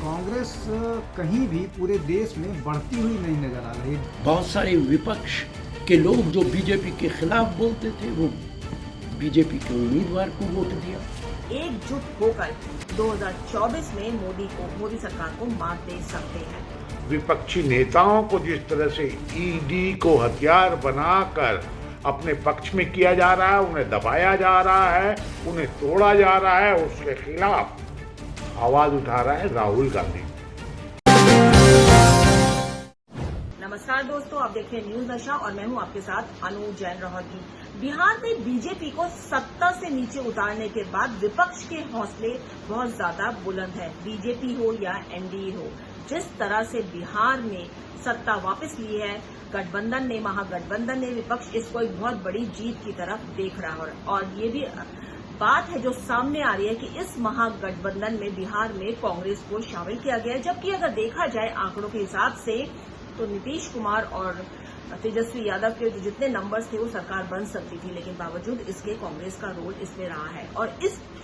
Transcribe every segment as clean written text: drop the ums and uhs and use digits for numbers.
कांग्रेस कहीं भी पूरे देश में बढ़ती हुई नहीं नजर आ रही। बहुत सारे विपक्ष के लोग जो बीजेपी के खिलाफ बोलते थे वो बीजेपी के उम्मीदवार को वोट दिया। एकजुट होकर 2024 में मोदी सरकार को मात दे सकते हैं। विपक्षी नेताओं को जिस तरह से ईडी को हथियार बनाकर अपने पक्ष में किया जा रहा है, उन्हें दबाया जा रहा है, उन्हें तोड़ा जा रहा है, उसके खिलाफ आवाज उठा रहा है राहुल गांधी। नमस्कार दोस्तों, आप देख रहे हैं न्यूज नशा और मैं हूं आपके साथ अनु जैन रहोगी। बिहार में बीजेपी को सत्ता से नीचे उतारने के बाद विपक्ष के हौसले बहुत ज्यादा बुलंद है। बीजेपी हो या एनडीए हो, जिस तरह से बिहार में सत्ता वापस ली है गठबंधन ने, महागठबंधन ने, विपक्ष इसको एक बहुत बड़ी जीत की तरफ देख रहा है। और ये भी बात है जो सामने आ रही है कि इस महागठबंधन में बिहार में कांग्रेस को शामिल किया गया है। जबकि अगर देखा जाए आंकड़ों के हिसाब से तो नीतीश कुमार और तेजस्वी यादव के जो जितने नंबर्स थे वो सरकार बन सकती थी, लेकिन बावजूद इसके कांग्रेस का रोल इसमें रहा है। और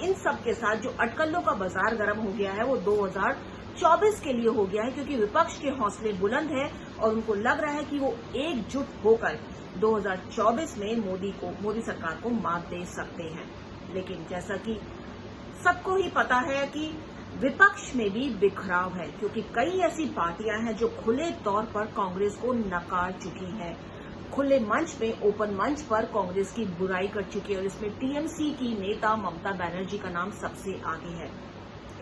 इन सब के साथ जो अटकलों का बाजार गर्म हो गया है वो 2024 के लिए हो गया है, क्योंकि विपक्ष के हौसले बुलंद हैं और उनको लग रहा है कि वो एकजुट होकर 2024 में मोदी सरकार को मात दे सकते हैं। लेकिन जैसा कि सबको ही पता है कि विपक्ष में भी बिखराव है, क्योंकि कई ऐसी पार्टियां हैं जो खुले तौर पर कांग्रेस को नकार चुकी हैं, खुले मंच में, ओपन मंच पर कांग्रेस की बुराई कर चुकी है। और इसमें टीएमसी की नेता ममता बनर्जी का नाम सबसे आगे है।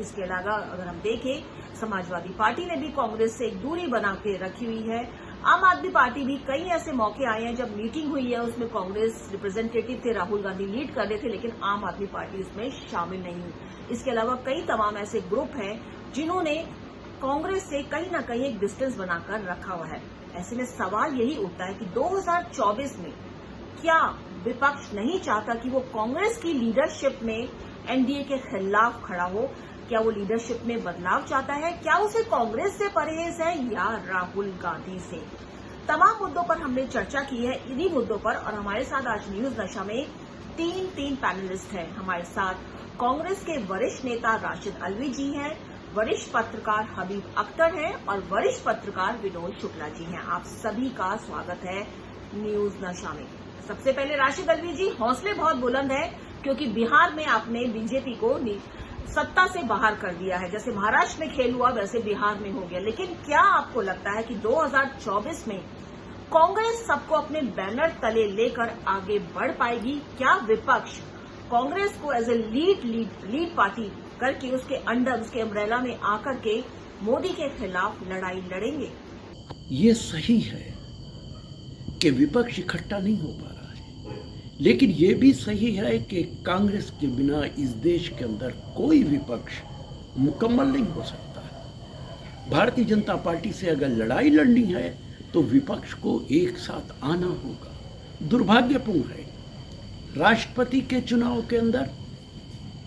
इसके अलावा अगर हम देखें, समाजवादी पार्टी ने भी कांग्रेस से एक दूरी बना के रखी हुई है। आम आदमी पार्टी भी कई ऐसे मौके आए हैं जब मीटिंग हुई है, उसमें कांग्रेस रिप्रेजेंटेटिव थे, राहुल गांधी लीड कर रहे थे, लेकिन आम आदमी पार्टी इसमें शामिल नहीं हुई। इसके अलावा कई तमाम ऐसे ग्रुप हैं जिन्होंने कांग्रेस से कहीं ना कहीं एक डिस्टेंस बनाकर रखा हुआ है। ऐसे में सवाल यही उठता है कि 2024 में क्या विपक्ष नहीं चाहता कि वो कांग्रेस की लीडरशिप में एनडीए के खिलाफ खड़ा हो? क्या वो लीडरशिप में बदलाव चाहता है? क्या उसे कांग्रेस से परहेज है या राहुल गांधी से? तमाम मुद्दों पर हमने चर्चा की है, इन्हीं मुद्दों पर। और हमारे साथ आज न्यूज नशा में तीन पैनलिस्ट हैं। हमारे साथ कांग्रेस के वरिष्ठ नेता राशिद अल्वी जी हैं, वरिष्ठ पत्रकार हबीब अख्तर हैं और वरिष्ठ पत्रकार विनोद शुक्ला जी हैं। आप सभी का स्वागत है न्यूज नशा में। सबसे पहले राशिद अल्वी जी, हौसले बहुत बुलंद है, क्योंकि बिहार में आपने बीजेपी को सत्ता से बाहर कर दिया है। जैसे महाराष्ट्र में खेल हुआ वैसे बिहार में हो गया। लेकिन क्या आपको लगता है कि 2024 में कांग्रेस सबको अपने बैनर तले लेकर आगे बढ़ पाएगी? क्या विपक्ष कांग्रेस को एज ए लीड पार्टी करके उसके अंडर, उसके अम्ब्रेला में आकर के मोदी के खिलाफ लड़ाई लड़ेंगे? ये सही है कि विपक्ष इकट्ठा नहीं हो पा रहा है, लेकिन ये भी सही है कि कांग्रेस के बिना इस देश के अंदर कोई विपक्ष मुकम्मल नहीं हो सकता है। भारतीय जनता पार्टी से अगर लड़ाई लड़नी है तो विपक्ष को एक साथ आना होगा। दुर्भाग्यपूर्ण है, राष्ट्रपति के चुनाव के अंदर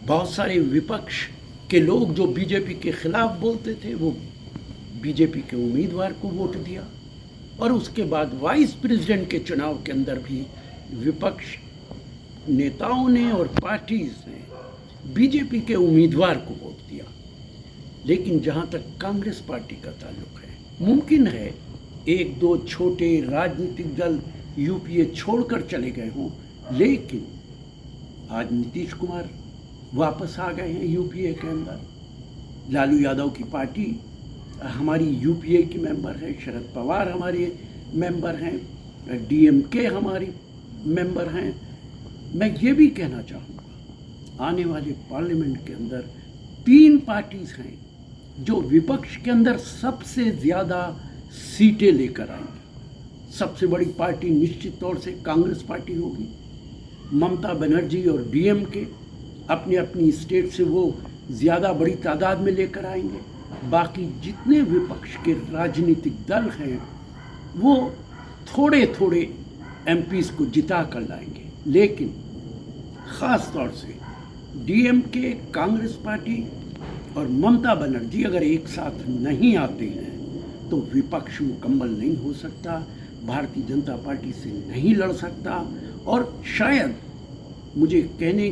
बहुत सारे विपक्ष के लोग जो बीजेपी के खिलाफ बोलते थे वो बीजेपी के उम्मीदवार को वोट दिया। और उसके बाद वाइस प्रेसिडेंट के चुनाव के अंदर भी विपक्ष नेताओं ने और पार्टीज ने बीजेपी के उम्मीदवार को वोट दिया। लेकिन जहां तक कांग्रेस पार्टी का ताल्लुक है, मुमकिन है एक दो छोटे राजनीतिक दल यूपीए छोड़कर चले गए हों, लेकिन आज नीतीश कुमार वापस आ गए हैं यूपीए के अंदर। लालू यादव की पार्टी हमारी यूपीए की मेंबर है, शरद पवार हमारे मेंबर हैं, डीएमके हमारी मेंबर हैं। मैं ये भी कहना चाहूँगा, आने वाले पार्लियामेंट के अंदर 3 पार्टीज हैं जो विपक्ष के अंदर सबसे ज़्यादा सीटें लेकर आएंगी। सबसे बड़ी पार्टी निश्चित तौर से कांग्रेस पार्टी होगी। ममता बनर्जी और डीएमके अपनी अपनी स्टेट से वो ज़्यादा बड़ी तादाद में लेकर आएंगे। बाकी जितने विपक्ष के राजनीतिक दल हैं वो थोड़े थोड़े एमपीज को जिता कर लाएंगे। लेकिन ख़ास तौर से डीएमके, कांग्रेस पार्टी और ममता बनर्जी अगर एक साथ नहीं आते हैं तो विपक्ष मुकम्मल नहीं हो सकता, भारतीय जनता पार्टी से नहीं लड़ सकता। और शायद मुझे कहने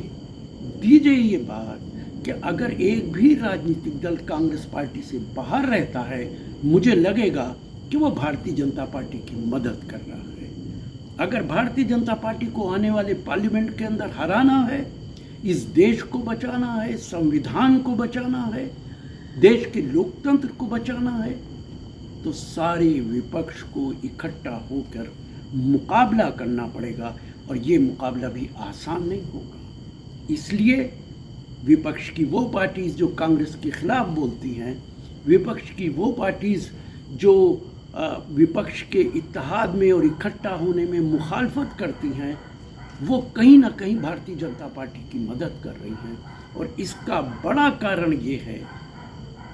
दीजिए ये बात कि अगर एक भी राजनीतिक दल कांग्रेस पार्टी से बाहर रहता है, मुझे लगेगा कि वो भारतीय जनता पार्टी की मदद कर रहा है। अगर भारतीय जनता पार्टी को आने वाले पार्लियामेंट के अंदर हराना है, इस देश को बचाना है, संविधान को बचाना है, देश के लोकतंत्र को बचाना है, तो सारे विपक्ष को इकट्ठा होकर मुकाबला करना पड़ेगा, और ये मुकाबला भी आसान नहीं होगा। इसलिए विपक्ष की वो पार्टीज़ जो कांग्रेस के खिलाफ बोलती हैं, विपक्ष की वो पार्टीज़ जो विपक्ष के इत्तेहाद में और इकट्ठा होने में मुखालफत करती हैं, वो कहीं ना कहीं भारतीय जनता पार्टी की मदद कर रही हैं। और इसका बड़ा कारण ये है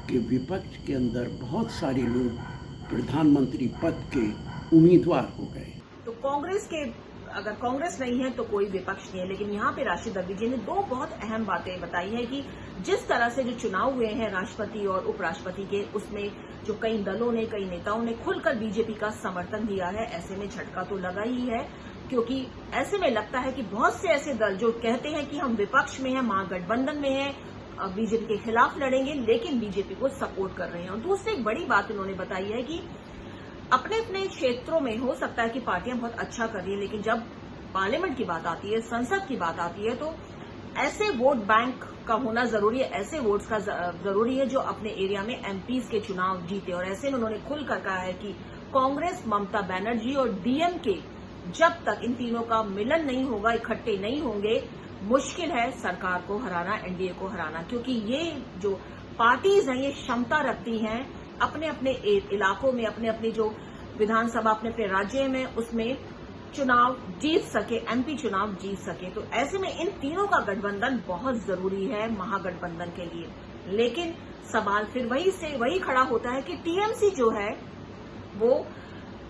कि विपक्ष के अंदर बहुत सारे लोग प्रधानमंत्री पद के उम्मीदवार हो गए। तो कांग्रेस के अगर कांग्रेस नहीं है तो कोई विपक्ष नहीं है, लेकिन यहाँ पे राशिद अल्वी जी ने दो बहुत अहम बातें बताई है कि जिस तरह से जो चुनाव हुए हैं राष्ट्रपति और उपराष्ट्रपति के, उसमें जो कई दलों ने, कई नेताओं ने खुलकर बीजेपी का समर्थन दिया है, ऐसे में झटका तो लगा ही है, क्योंकि ऐसे में लगता है कि बहुत से ऐसे दल जो कहते हैं कि हम विपक्ष में हैं, महागठबंधन में हैं, बीजेपी के खिलाफ लड़ेंगे, लेकिन बीजेपी को सपोर्ट कर रहे हैं। और दूसरी एक बड़ी बात उन्होंने बताई है कि अपने अपने क्षेत्रों में हो सकता है कि पार्टियां बहुत अच्छा कर रही है, लेकिन जब पार्लियामेंट की बात आती है, संसद की बात आती है, तो ऐसे वोट बैंक का होना जरूरी है, ऐसे वोट्स का जरूरी है जो अपने एरिया में एमपीज के चुनाव जीते। और ऐसे में उन्होंने खुलकर कहा है कि कांग्रेस, ममता बनर्जी और डीएमके जब तक इन तीनों का मिलन नहीं होगा, इकट्ठे नहीं होंगे, मुश्किल है सरकार को हराना, एनडीए को हराना, क्योंकि ये जो पार्टीज हैं ये क्षमता रखती हैं अपने अपने इलाकों में, अपने अपने जो विधानसभा, अपने अपने राज्य में, उसमें चुनाव जीत सके, एमपी चुनाव जीत सके। तो ऐसे में इन तीनों का गठबंधन बहुत जरूरी है महागठबंधन के लिए। लेकिन सवाल फिर वही खड़ा होता है कि टीएमसी जो है वो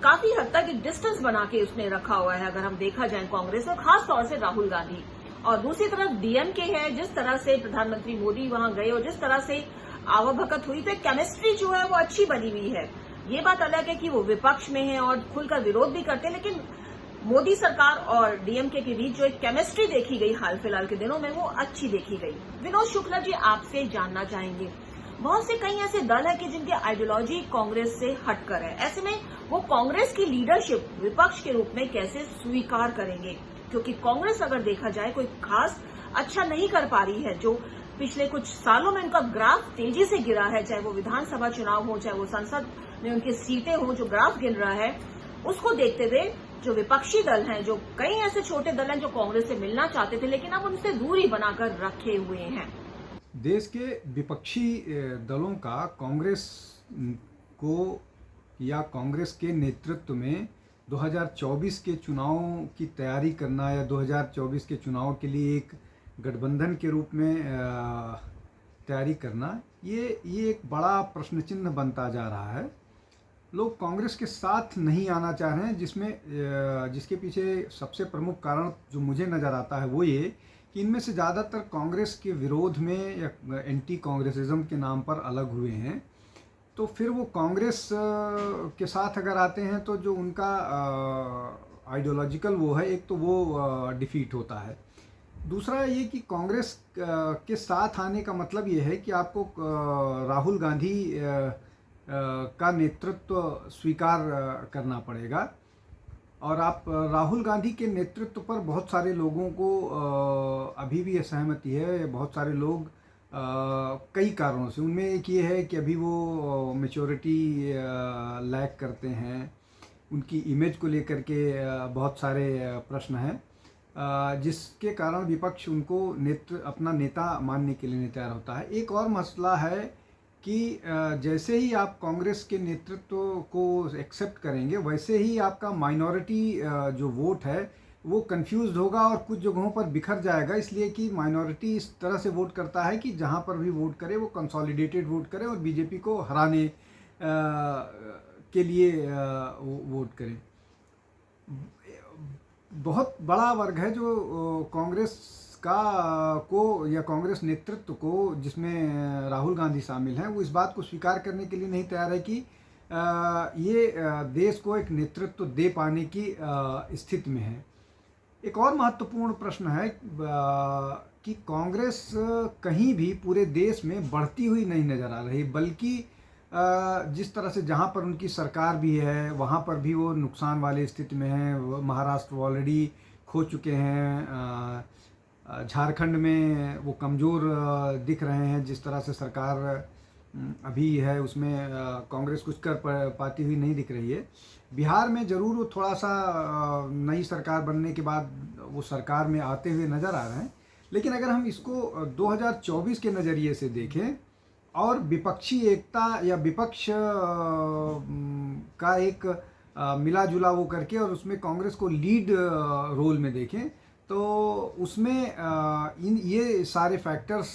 काफी हद तक एक डिस्टेंस बना के उसने रखा हुआ है, अगर हम देखा जाए कांग्रेस में, खास तौर से राहुल गांधी। और दूसरी तरफ डीएमके है, जिस तरह से प्रधानमंत्री मोदी वहां गए और जिस तरह से आवाभगत हुई, तो केमिस्ट्री जो है वो अच्छी बनी हुई है। ये बात अलग है कि वो विपक्ष में है और खुलकर विरोध भी करते हैं, लेकिन मोदी सरकार और डीएमके के बीच जो एक केमिस्ट्री देखी गई हाल फिलहाल के दिनों में, वो अच्छी देखी गई। विनोद शुक्ला जी, आपसे जानना चाहेंगे, बहुत से कई ऐसे दल है कि जिनकी आइडियोलॉजी कांग्रेस से हटकर है, ऐसे में वो कांग्रेस की लीडरशिप विपक्ष के रूप में कैसे स्वीकार करेंगे? क्योंकि कांग्रेस अगर देखा जाए कोई खास अच्छा नहीं कर पा रही है, जो पिछले कुछ सालों में उनका ग्राफ तेजी से गिरा है, चाहे वो विधानसभा चुनाव हो, चाहे वो संसद में उनकी सीटें हो, जो ग्राफ गिर रहा है, उसको देखते हुए जो विपक्षी दल हैं, जो कई ऐसे छोटे दल हैं जो कांग्रेस से मिलना चाहते थे लेकिन अब उनसे दूरी बनाकर रखे हुए हैं। देश के विपक्षी दलों का कांग्रेस को या कांग्रेस के नेतृत्व में 2024 के चुनाव की तैयारी करना या 2024 के चुनाव के लिए एक गठबंधन के रूप में तैयारी करना, ये एक बड़ा प्रश्न चिन्ह बनता जा रहा है। लोग कांग्रेस के साथ नहीं आना चाह रहे हैं, जिसके पीछे सबसे प्रमुख कारण जो मुझे नज़र आता है वो ये कि इनमें से ज़्यादातर कांग्रेस के विरोध में या एंटी कांग्रेसिज्म के नाम पर अलग हुए हैं। तो फिर वो कांग्रेस के साथ अगर आते हैं तो जो उनका आइडियोलॉजिकल वो है, एक तो वो डिफीट होता है। दूसरा ये कि कांग्रेस के साथ आने का मतलब ये है कि आपको राहुल गांधी का नेतृत्व स्वीकार करना पड़ेगा। और आप राहुल गांधी के नेतृत्व पर बहुत सारे लोगों को अभी भी असहमति है। बहुत सारे लोग कई कारणों से, उनमें एक ये है कि अभी वो मैच्योरिटी लैक करते हैं, उनकी इमेज को लेकर के बहुत सारे प्रश्न हैं, जिसके कारण विपक्ष उनको अपना नेता मानने के लिए नहीं तैयार होता है। एक और मसला है कि जैसे ही आप कांग्रेस के नेतृत्व को एक्सेप्ट करेंगे, वैसे ही आपका माइनॉरिटी जो वोट है वो कंफ्यूज्ड होगा और कुछ जगहों पर बिखर जाएगा, इसलिए कि माइनॉरिटी इस तरह से वोट करता है कि जहां पर भी वोट करे वो कंसोलिडेटेड वोट करे और बीजेपी को हराने के लिए वोट करे। बहुत बड़ा वर्ग है जो कांग्रेस को या कांग्रेस नेतृत्व को, जिसमें राहुल गांधी शामिल हैं, वो इस बात को स्वीकार करने के लिए नहीं तैयार है कि ये देश को एक नेतृत्व दे पाने की स्थिति में है। एक और महत्वपूर्ण प्रश्न है कि कांग्रेस कहीं भी पूरे देश में बढ़ती हुई नहीं नज़र आ रही, बल्कि जिस तरह से जहाँ पर उनकी सरकार भी है वहाँ पर भी वो नुकसान वाली स्थिति में है। महाराष्ट्र ऑलरेडी खो चुके हैं, झारखंड में वो कमज़ोर दिख रहे हैं। जिस तरह से सरकार अभी है उसमें कांग्रेस कुछ कर पाती हुई नहीं दिख रही है। बिहार में ज़रूर वो थोड़ा सा नई सरकार बनने के बाद वो सरकार में आते हुए नज़र आ रहे हैं। लेकिन अगर हम इसको 2024 के नज़रिए से देखें और विपक्षी एकता या विपक्ष का एक मिला जुला वो करके और उसमें कांग्रेस को लीड रोल में देखें, तो उसमें ये सारे फैक्टर्स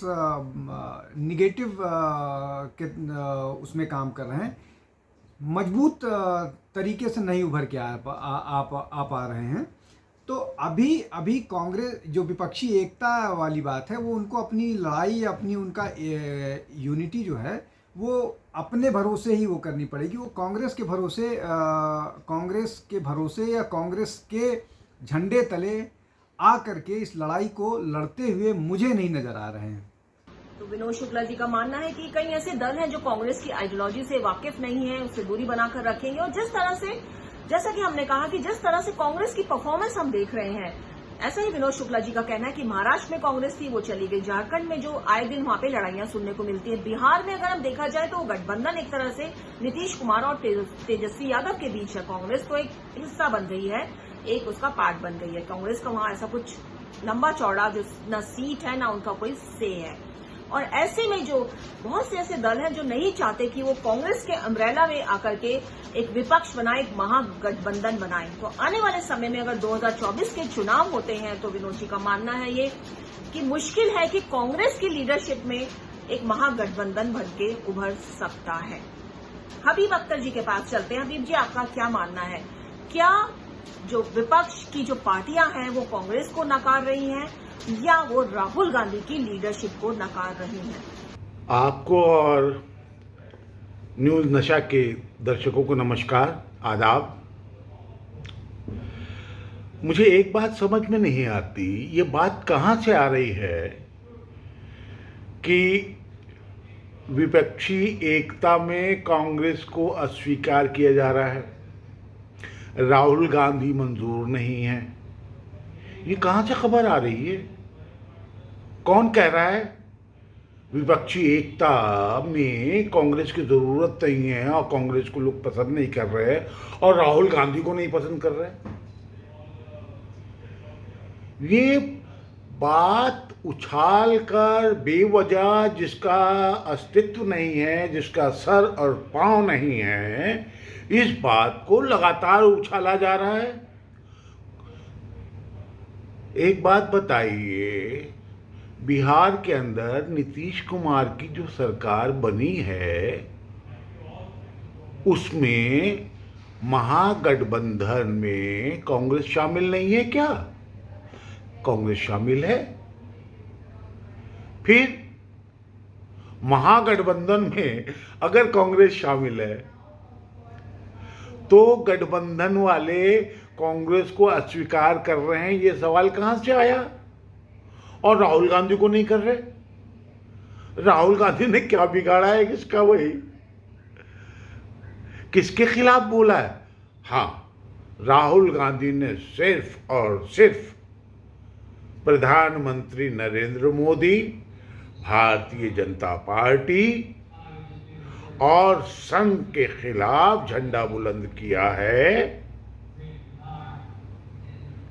निगेटिव के उसमें काम कर रहे हैं, मजबूत तरीके से नहीं उभर के आ पा रहे हैं। तो अभी कांग्रेस जो विपक्षी एकता वाली बात है वो उनको अपनी लड़ाई, अपनी उनका यूनिटी जो है वो अपने भरोसे ही वो करनी पड़ेगी। वो कांग्रेस के भरोसे या कांग्रेस के झंडे तले आ करके इस लड़ाई को लड़ते हुए मुझे नहीं नजर आ रहे हैं। तो विनोद शुक्ला जी का मानना है कि कई ऐसे दल हैं जो कांग्रेस की आइडियोलॉजी से वाकिफ नहीं है, उससे दूरी बनाकर रखेंगे। और जिस तरह से, जैसा कि हमने कहा कि जिस तरह से कांग्रेस की परफॉर्मेंस हम देख रहे हैं, ऐसा ही विनोद शुक्ला जी का कहना है कि महाराष्ट्र में कांग्रेस थी, वो चली गई। झारखंड में जो आए दिन वहां पे लड़ाइयां सुनने को मिलती है। बिहार में अगर हम देखा जाए तो गठबंधन एक तरह से नीतीश कुमार और तेजस्वी यादव के बीच है। कांग्रेस तो एक हिस्सा बन गई है, एक उसका पार्ट बन गई है। कांग्रेस का वहां ऐसा कुछ लंबा चौड़ा जो न सीट है ना उनका कोई से है। और ऐसे में जो बहुत से ऐसे दल हैं जो नहीं चाहते कि वो कांग्रेस के अम्ब्रेला में आकर के एक विपक्ष बनाए, एक महागठबंधन बनाए। तो आने वाले समय में अगर 2024 के चुनाव होते हैं तो विनोद जी का मानना है ये कि मुश्किल है कि कांग्रेस की लीडरशिप में एक महागठबंधन बन के उभर सकता है। हबीब अख्तर जी के पास चलते हैं। हबीब जी, आपका क्या मानना है? क्या जो विपक्ष की जो पार्टियां हैं वो कांग्रेस को नकार रही हैं या वो राहुल गांधी की लीडरशिप को नकार रही हैं? आपको और न्यूज़ नशा के दर्शकों को नमस्कार, आदाब। मुझे एक बात समझ में नहीं आती, ये बात कहाँ से आ रही है कि विपक्षी एकता में कांग्रेस को अस्वीकार किया जा रहा है, राहुल गांधी मंजूर नहीं है। ये कहाँ से खबर आ रही है? कौन कह रहा है विपक्षी एकता में कांग्रेस की ज़रूरत नहीं है और कांग्रेस को लोग पसंद नहीं कर रहे और राहुल गांधी को नहीं पसंद कर रहे? ये बात उछाल कर बेवजह, जिसका अस्तित्व नहीं है, जिसका सर और पांव नहीं है, इस बात को लगातार उछाला जा रहा है। एक बात बताइए, बिहार के अंदर नीतीश कुमार की जो सरकार बनी है उसमें महागठबंधन में कांग्रेस शामिल नहीं है क्या? कांग्रेस शामिल है। फिर महागठबंधन में अगर कांग्रेस शामिल है तो गठबंधन वाले कांग्रेस को अस्वीकार कर रहे हैं, ये सवाल कहां से आया? और राहुल गांधी को नहीं कर रहे? राहुल गांधी ने क्या बिगाड़ा है किसका? वही किसके खिलाफ बोला है? हाँ, राहुल गांधी ने सिर्फ और सिर्फ प्रधानमंत्री नरेंद्र मोदी, भारतीय जनता पार्टी और संघ के खिलाफ झंडा बुलंद किया है।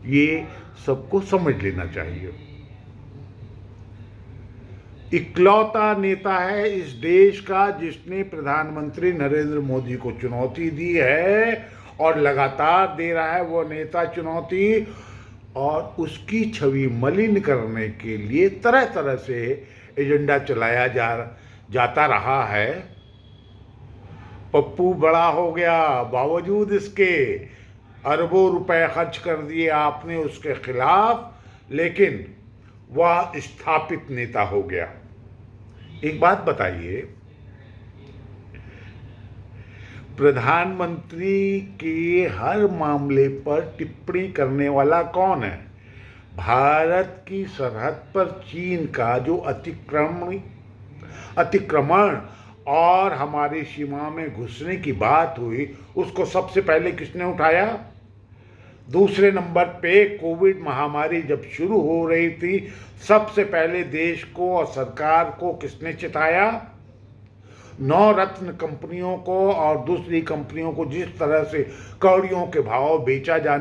ये सबको समझ लेना चाहिए। इकलौता नेता है इस देश का जिसने प्रधानमंत्री नरेंद्र मोदी को चुनौती दी है और लगातार दे रहा है वो नेता चुनौती, और उसकी छवि मलिन करने के लिए तरह तरह से एजेंडा चलाया जाता रहा है। पप्पू बड़ा हो गया, बावजूद इसके अरबों रुपए खर्च कर दिए आपने उसके खिलाफ, लेकिन वह स्थापित नेता हो गया। एक बात बताइए, प्रधानमंत्री के हर मामले पर टिप्पणी करने वाला कौन है? भारत की सरहद पर चीन का जो अतिक्रमण और हमारी सीमा में घुसने की बात हुई, उसको सबसे पहले किसने उठाया? दूसरे नंबर पे कोविड महामारी जब शुरू हो रही थी, सबसे पहले देश को और सरकार को किसने चिताया? नवरत्न कंपनियों को और दूसरी कंपनियों को जिस तरह से कौड़ियों के भाव बेचा जा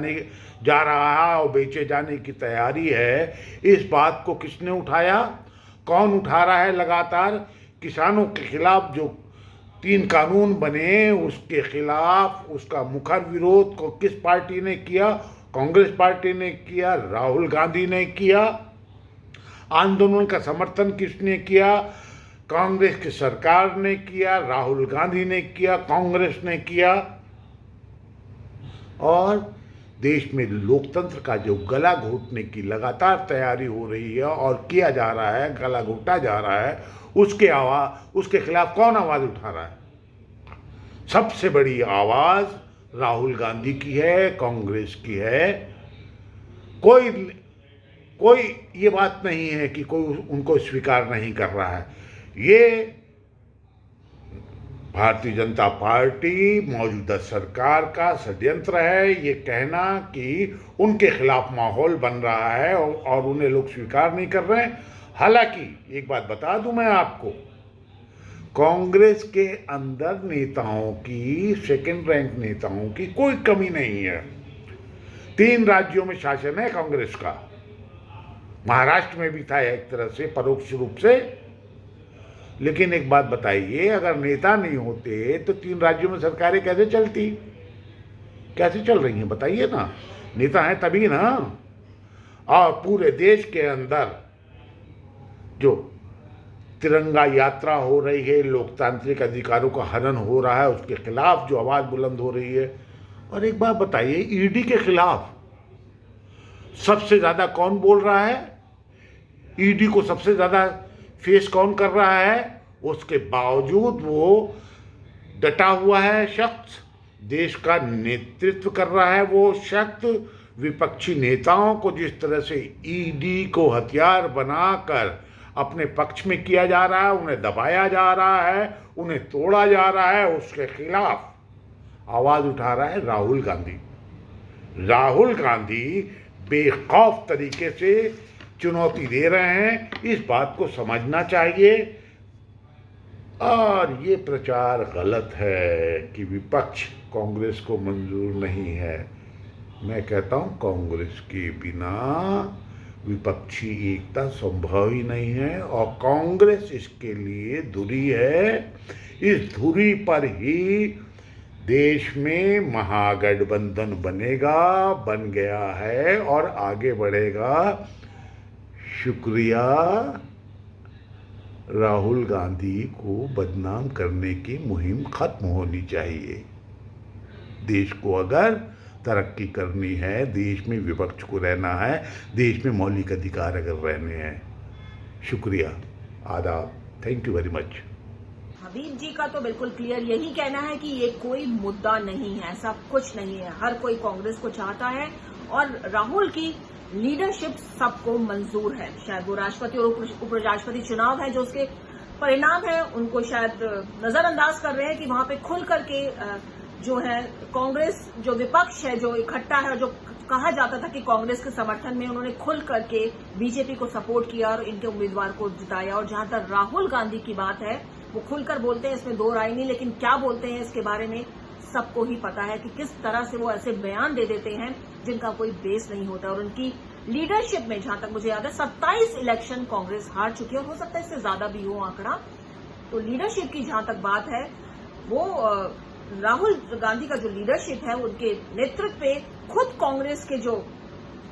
रहा है और बेचे जाने की तैयारी है, इस बात को किसने उठाया? कौन उठा रहा है? लगातार किसानों के खिलाफ जो 3 कानून बने, उसके खिलाफ उसका मुखर विरोध को किस पार्टी ने किया? कांग्रेस पार्टी ने किया, राहुल गांधी ने किया। आंदोलन का समर्थन किसने किया? कांग्रेस की सरकार ने किया, राहुल गांधी ने किया, कांग्रेस ने किया। और देश में लोकतंत्र का जो गला घोटने की लगातार तैयारी हो रही है और किया जा रहा है, गला घोटा जा रहा है, उसके खिलाफ कौन आवाज उठा रहा है? सबसे बड़ी आवाज राहुल गांधी की है, कांग्रेस की है। कोई ये बात नहीं है कि कोई उनको स्वीकार नहीं कर रहा है। ये भारतीय जनता पार्टी मौजूदा सरकार का षड्यंत्र है, ये कहना कि उनके खिलाफ माहौल बन रहा है और उन्हें लोग स्वीकार नहीं कर रहे हैं। हालांकि एक बात बता दूं मैं आपको, कांग्रेस के अंदर नेताओं की, सेकंड रैंक नेताओं की कोई कमी नहीं है। 3 राज्यों में शासन है कांग्रेस का, महाराष्ट्र में भी था एक तरह से परोक्ष रूप से। लेकिन एक बात बताइए, अगर नेता नहीं होते तो 3 राज्यों में सरकारें कैसे चलती? कैसे चल रही हैं बताइए ना? नेता हैं तभी ना। और पूरे देश के अंदर जो तिरंगा यात्रा हो रही है, लोकतांत्रिक अधिकारों का हनन हो रहा है, उसके खिलाफ जो आवाज बुलंद हो रही है। और एक बात बताइए, ईडी के खिलाफ सबसे ज्यादा कौन बोल रहा है? ईडी को सबसे ज्यादा फेस कौन कर रहा है? उसके बावजूद वो डटा हुआ है शख्स, देश का नेतृत्व कर रहा है वो शख्स। विपक्षी नेताओं को जिस तरह से ईडी को हथियार बनाकर अपने पक्ष में किया जा रहा है, उन्हें दबाया जा रहा है, उन्हें तोड़ा जा रहा है, उसके खिलाफ आवाज उठा रहा है राहुल गांधी। राहुल गांधी बेखौफ तरीके से चुनौती दे रहे हैं, इस बात को समझना चाहिए। और ये प्रचार गलत है कि विपक्ष कांग्रेस को मंजूर नहीं है। मैं कहता हूं कांग्रेस के बिना विपक्षी एकता संभव ही नहीं है और कांग्रेस इसके लिए धुरी है। इस धुरी पर ही देश में महागठबंधन बनेगा, बन गया है और आगे बढ़ेगा। शुक्रिया। राहुल गांधी को बदनाम करने की मुहिम खत्म होनी चाहिए। देश को अगर तरक्की करनी है, देश में विपक्ष को रहना है, देश में मौलिक अधिकार अगर रहने हैं। शुक्रिया, आदाब, थैंक यू वेरी मच। हबीब जी का तो बिल्कुल क्लियर यही कहना है कि ये कोई मुद्दा नहीं है, ऐसा कुछ नहीं है। हर कोई कांग्रेस को चाहता है और राहुल की लीडरशिप सबको मंजूर है। शायद वो राष्ट्रपति और उपराष्ट्रपति चुनाव है जो उसके परिणाम है, उनको शायद नजरअंदाज कर रहे हैं कि वहां पे खुल करके जो है कांग्रेस जो विपक्ष है, जो इकट्ठा है, जो कहा जाता था कि कांग्रेस के समर्थन में, उन्होंने खुल करके बीजेपी को सपोर्ट किया और इनके उम्मीदवार को जिताया। और जहां तक राहुल गांधी की बात है, वो खुलकर बोलते हैं, इसमें 2 राय नहीं, लेकिन क्या बोलते हैं इसके बारे में सबको ही पता है कि किस तरह से वो ऐसे बयान दे देते हैं जिनका कोई बेस नहीं होता। और उनकी लीडरशिप में जहां तक मुझे याद है 27 इलेक्शन कांग्रेस हार चुकी है और हो सकता है इससे ज्यादा भी हो आंकड़ा। तो लीडरशिप की जहां तक बात है, वो राहुल गांधी का जो लीडरशिप है, उनके नेतृत्व पे खुद कांग्रेस के जो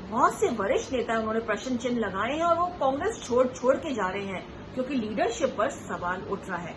बहुत से वरिष्ठ नेता हैं, उन्होंने प्रश्न चिन्ह लगाए हैं और वो कांग्रेस छोड़ के जा रहे हैं क्योंकि लीडरशिप पर सवाल उठ रहा है।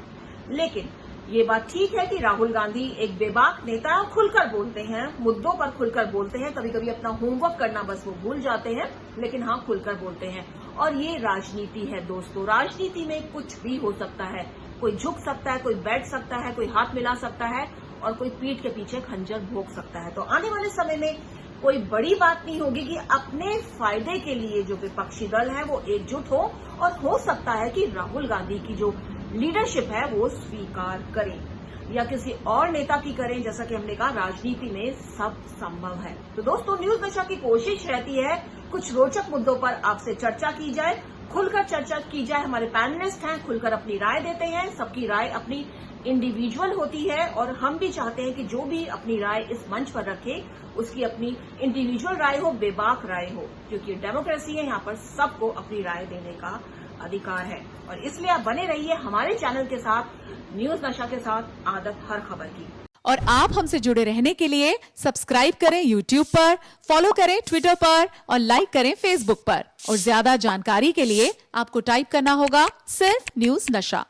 लेकिन ये बात ठीक है कि राहुल गांधी एक बेबाक नेता है, खुलकर बोलते हैं, मुद्दों पर खुलकर बोलते हैं। कभी कभी अपना होमवर्क करना बस वो भूल जाते हैं, लेकिन हाँ, खुलकर बोलते हैं। और ये राजनीति है दोस्तों, राजनीति में कुछ भी हो सकता है। कोई झुक सकता है, कोई बैठ सकता है, कोई हाथ मिला सकता है और कोई पीठ के पीछे खंजर भोंक सकता है। तो आने वाले समय में कोई बड़ी बात नहीं होगी कि अपने फायदे के लिए जो विपक्षी दल है वो एकजुट हो, और हो सकता है कि राहुल गांधी की जो लीडरशिप है वो स्वीकार करें या किसी और नेता की करें। जैसा कि हमने कहा, राजनीति में सब संभव है। तो दोस्तों, न्यूज नशा की कोशिश रहती है कुछ रोचक मुद्दों पर आपसे चर्चा की जाए, खुलकर चर्चा की जाए। हमारे पैनलिस्ट हैं, खुलकर अपनी राय देते हैं। सबकी राय अपनी इंडिविजुअल होती है और हम भी चाहते हैं कि जो भी अपनी राय इस मंच पर रखे उसकी अपनी इंडिविजुअल राय हो, बेबाक राय हो, क्योंकि डेमोक्रेसी है, यहाँ पर सबको अपनी राय देने का अधिकार है। और इसलिए आप बने रहिए हमारे चैनल के साथ, न्यूज नशा के साथ, आदत हर खबर की। और आप हमसे जुड़े रहने के लिए सब्सक्राइब करें YouTube पर, फॉलो करें Twitter पर और लाइक करें Facebook पर। और ज्यादा जानकारी के लिए आपको टाइप करना होगा सिर्फ न्यूज नशा।